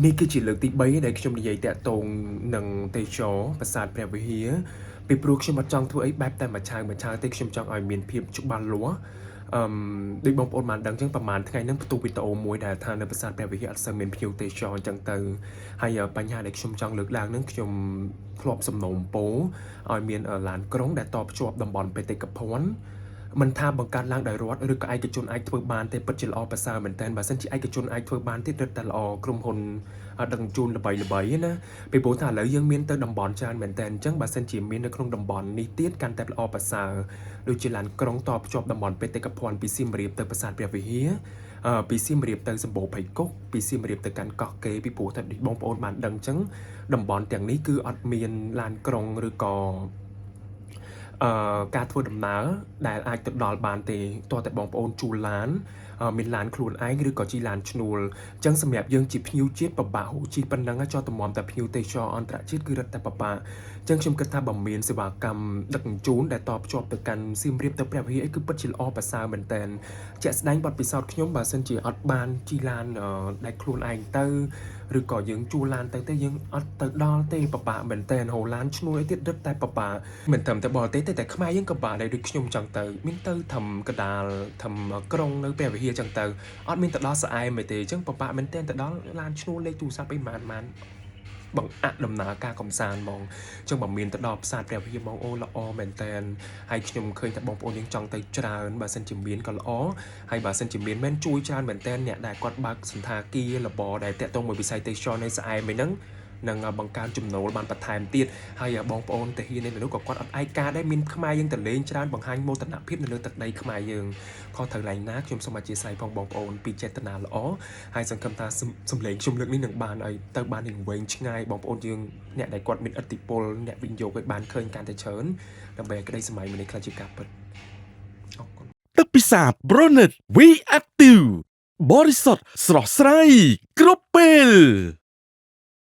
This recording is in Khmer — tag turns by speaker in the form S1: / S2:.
S1: នេះគឺជាលើកទី3ដែលខ្ញុំនិយាយតាក់ទងនឹងទេសចរប្រាសាទព្រះវិហារពីព្រោះខ្ញុំអត់ចង់ធ្វើអីបែបតែមួយឆាវទេខ្ញុំចង់ឲ្យមានភាពច្បាស់លាស់ដូចបងប្អូនបានដឹងចឹងប្រហែលថ្ងៃហ្នឹងផ្ទុះវីដេអូមួយដែលថានៅប្រាសាទព្រះវិហារអត់សូវមានភ្ញៀវទេសចរអញ្ចឹងទៅហើយបញ្ហាដែលខ្ញុំចង់លើកឡើងហ្នឹងខ្ញុំធ្លាប់សំណូមពរឲ្យមានឡានក្រុងដែលតភ្ជាប់តំបន់បេតិកភណ្ឌមិនថាបង្កើតឡើងដោយរដ្ឋឬក៏ឯកជនអាចធ្វើបានទេពិតជាល្អប្រសើរមែនតើបើសិនជាឯកជនអាចធ្វើបានទៀតរឹតតែល្អក្រុមហ៊ុនដឹកជញ្ជូនល្បីៗណាពីព្រោះថាឥឡូវយើងមានទៅតំបន់ច្រើនមែនតើអញ្ចឹងបើសិនជាមាននៅក្នុងតំបន់នេះទៀតកាន់តែល្អប្រសើរដូចជាឡានក្រុងតភ្ជាប់តំបន់បេតិកភណ្ឌពីសៀមរាបទៅប្រាសាទព្រះវិហារពីសៀមរាបទៅសម្បូរភ័យគុកពីសៀមរាបទៅកាន់កោះកេរពីព្រោះថាបងប្អូនបានដឹងអញ្ចឹងតំបន់ទាំងនេះគឺអត់មានឡានក្រុងឬក៏ការធ្វើដំណើរដែលអាចទៅដល់បានទេតោះតែបងប្អូនជួលឡានមានឡានខ្លួនឯងឬក៏ជិះឡានឈ្នួលអញ្ចឹងសម្រាប់យើងជាភ្ញៀវជាតិពិបាកហូរជិះប៉ុណ្ណឹងចោះតម្រាំតែភ្ញៀវទេសចរអន្តរជាតិគឺរឹតតែពិបាកអញ្ចឹងខ្ញុំគិតថាបើមានសេវាកម្មដឹកជញ្ជូនដែលតភ្ជាប់ទៅកាន់សៀមរាបទៅព្រះវិហារអីគឺពិតជាល្អប្រសើរមែនតើជាក់ស្ដែងបទពិសោធន៍ខ្ញុំបើសិនជាអត់បានជិះឡានដែលខ្លួនឯងទៅឬក៏យើងជួលឡានទៅយើងអត់ទៅដល់ទេពិបាកមែនតើហូរឡានឈ្នួលអីទៀតរឹតតែពិបាកមិនត្រឹមតែបរទេសទេតែខ្មែរយើងក៏បាក់ដែរដូចខ្ញុំចឹងទៅមានទៅធំកដាលធំក្រុងនៅព្រះវិហារចឹងទៅអត់មានទៅដល់ស្អែមទេអញ្ចឹងពិបាកមែនតើទៅដល់ឡានឈ្នួលលេខទូរស័ព្ទអីម៉ានបង្អាក់ដំណើរការកំសាន្តហ្មងអញ្ចឹងបើមានទៅដល់ផ្សារព្រះវិហារហ្មងអូល្អមែនតើហើយខ្ញុំឃើញថាបងប្អូនយើងចង់ទៅច្រើនបើសិនជាមានក៏ល្អហើយបើសិនជាមានមែនជួយច្រើនមែនតើអ្នកដែលគាត់បើកសន្តាគារលបដែលតាក់ទងមួយវិស័យទេសចរនៅស្អែមហ្នឹងនឹងបង្កើនចំណូលបានបន្ថែមទៀតហើយបងប្អូនតាហ៊ាននៅនោះក៏គាត់អត់ឯកាដែរមានខ្មែរយើងទៅលេងច្រើនបង្ហាញមោទនភាពនៅលើទឹកដីខ្មែរយើងខុសត្រូវឡើងណាខ្ញុំសូមអធិស្ឋានផងបងប្អូនពីចេតនាល្អហើយសង្ឃឹមថាសម្លេងខ្ញុំលើកនេះនឹងបានឲ្យទៅបាននឹងវែងឆ្ងាយបងប្អូនយើងអ្នកដែលគាត់មានឥទ្ធិពលអ្នកវិនិយោគឲ្យបានឃើញកាន់តែច្រើនដើម្បីឲ្យក្តីសម័យមួយនេះខ្លះជាការពិតអរគុណ
S2: ទឹកពិសា Bronet V Active បរិសុទ្ធស្រស់ស្រាយគ្រប់ពេល